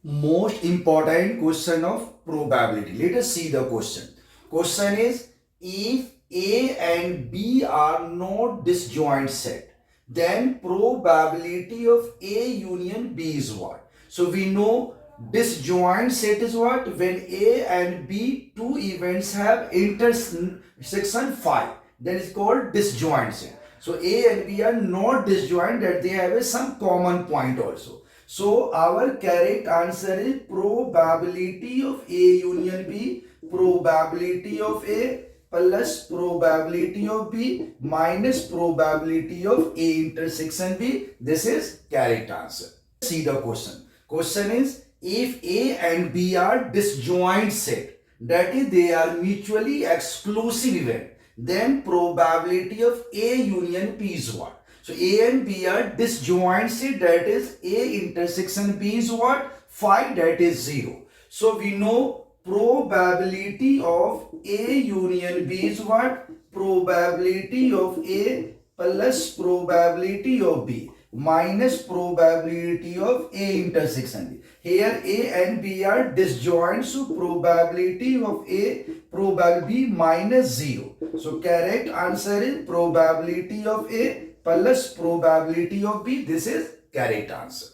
most important question of probability. Let us see the question. Question is, if A and B are not disjoint set, then probability of A union B is what? So we know disjoint set is what? When A and B two events have intersection phi, then it's called disjoint set. So A and B are not disjoint, that they have some common point also. So our correct answer is probability of A union B, probability of A plus probability of B minus probability of A intersection B. This is correct answer. See the question. Question is, if A and B are disjoint set, that is they are mutually exclusive event, then probability of A union B is what? So A and B are disjoint set, that is A intersection B is what? Phi, that is 0. So we know probability of A union B is what? Probability of A plus probability of B minus probability of A intersection B. Here A and B are disjoint, so probability of A probability minus 0. So correct answer is probability of A plus probability of B. This is correct answer.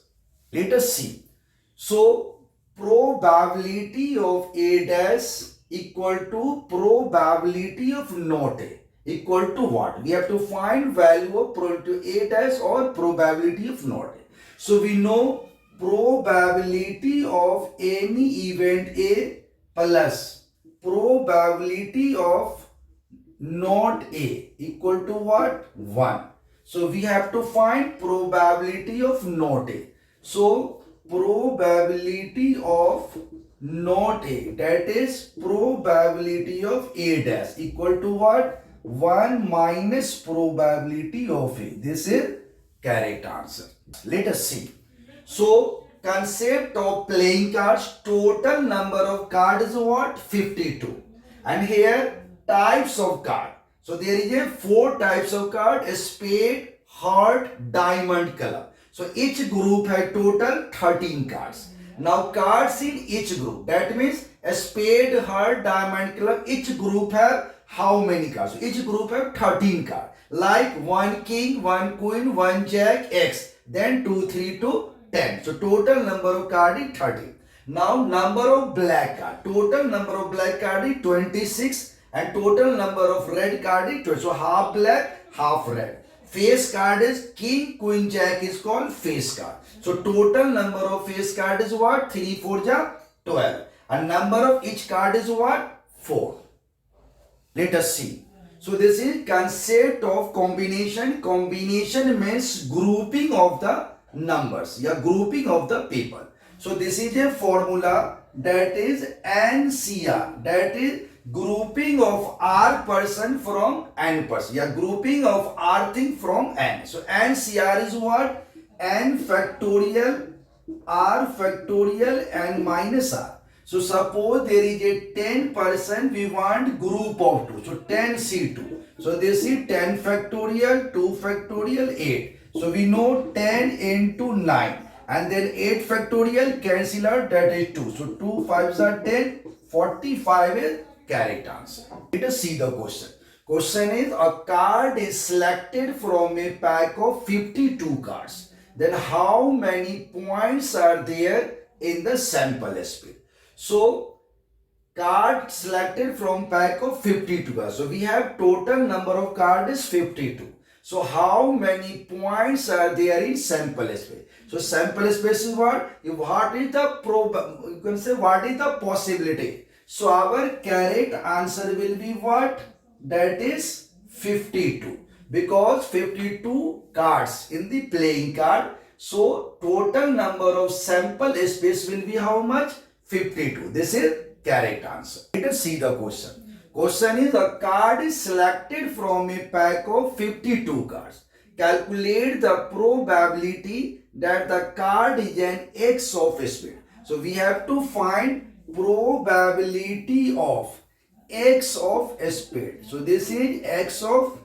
Let us see. So probability of A dash equal to probability of not A equal to what? We have to find value of probability A dash or probability of not A. So we know probability of any event A plus probability of not A equal to what? 1. So we have to find probability of not A. So probability of not A, that is probability of A dash equal to what? 1 minus probability of A. This is correct answer. Let us see. So concept of playing cards, total number of cards is what? 52. And here types of card. So there is a 4 types of card: spade, heart, diamond, club. So each group has total 13 cards. Now cards in each group, that means a spade, heart, diamond, club, each group have how many cards? So each group have 13 cards. Like 1 king, 1 queen, 1 jack, x. Then 2, 3 to 10. So total number of cards is 13. Now number of black card. Total number of black card is 26 and total number of red card is 20. So half black, half red. Face card is king, queen, jack is called face card. So total number of face card is what? 3, 4 ja 12. And number of each card is what? 4. Let us see. So this is concept of combination. Combination means grouping of the numbers. Yeah, grouping of the people. So this is a formula, that is NCR. That is grouping of R person from N person. Yeah, grouping of R thing from N. So NCR is what? N factorial, R factorial, and minus R. So suppose there is a 10 person, we want group of 2. So 10 C2. So this is 10 factorial, 2 factorial, 8. So we know 10 into 9. And then 8 factorial cancel out, that is 2. So 2 5s are 10, 45 is correct answer. Let us see the question. Question is, a card is selected from a pack of 52 cards. Then how many points are there in the sample space? So card selected from pack of 52 cards. So we have total number of cards is 52. So how many points are there in sample space? So sample space is what? What is the you can say what is the possibility? So our correct answer will be what? That is 52. Because 52 cards in the playing card. So total number of sample space will be how much? 52. This is correct answer. Let us see the question. Question is, a card is selected from a pack of 52 cards. Calculate the probability that the card is an X of spade. So we have to find probability of X of spade. So this is X of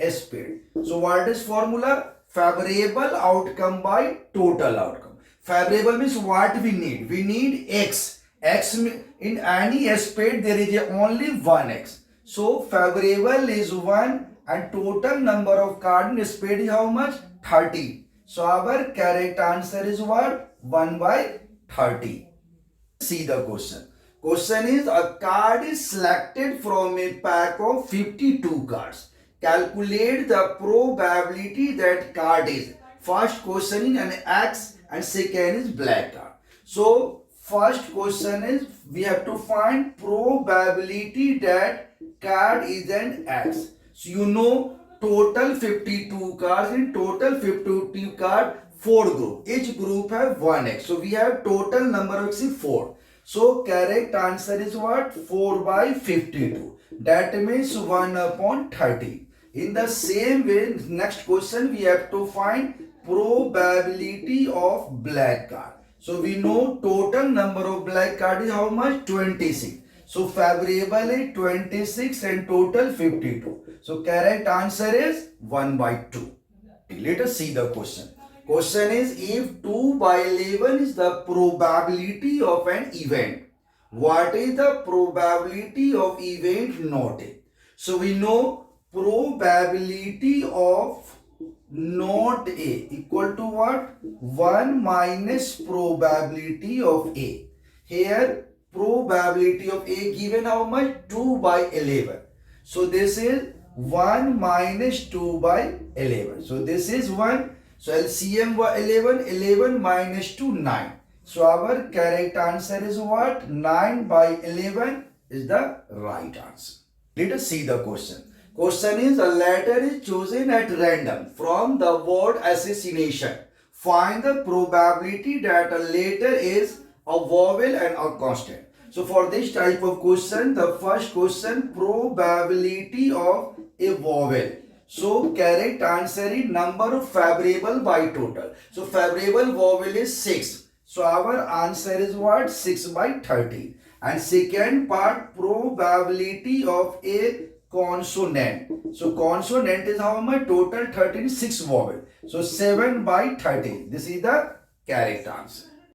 spade. So what is formula? Favorable outcome by total outcome. Favorable means what we need. We need X. In any aspect there is only one X. So favorable is 1 and total number of cards in spade is how much? 30. So our correct answer is what? 1 by 30. See the question. Question is a card is selected from a pack of 52 cards. Calculate the probability that card is. First question is an X and second is black card. So first question is we have to find probability that card is an X. So you know total 52 cards. In total 52 card 4 group. Each group have 1x. So we have total number of x is 4. So correct answer is what? 4 by 52. That means 1 upon 30. In the same way, next question we have to find probability of black card. So we know total number of black card is how much? 26. So favorable is 26 and total 52. So correct answer is 1 by 2. Let us see the question. Question is if 2 by 11 is the probability of an event, what is the probability of event not A? So we know probability of not A equal to what? 1 minus probability of A. Here probability of A given how much? 2 by 11. So this is 1 minus 2 by 11. So this is 1. So LCM was 11. 11 minus 2, 9. So our correct answer is what? 9 by 11 is the right answer. Let us see the question. Question is a letter is chosen at random from the word assassination. Find the probability that a letter is a vowel and a consonant. So for this type of question, the first question, probability of a vowel. So correct answer is number of favorable by total. So favorable vowel is 6. So our answer is what? 6 by 30. And second part, probability of a consonant. So consonant is how much? Total 13, 6 vowel. So 7 by 30. This is the correct answer.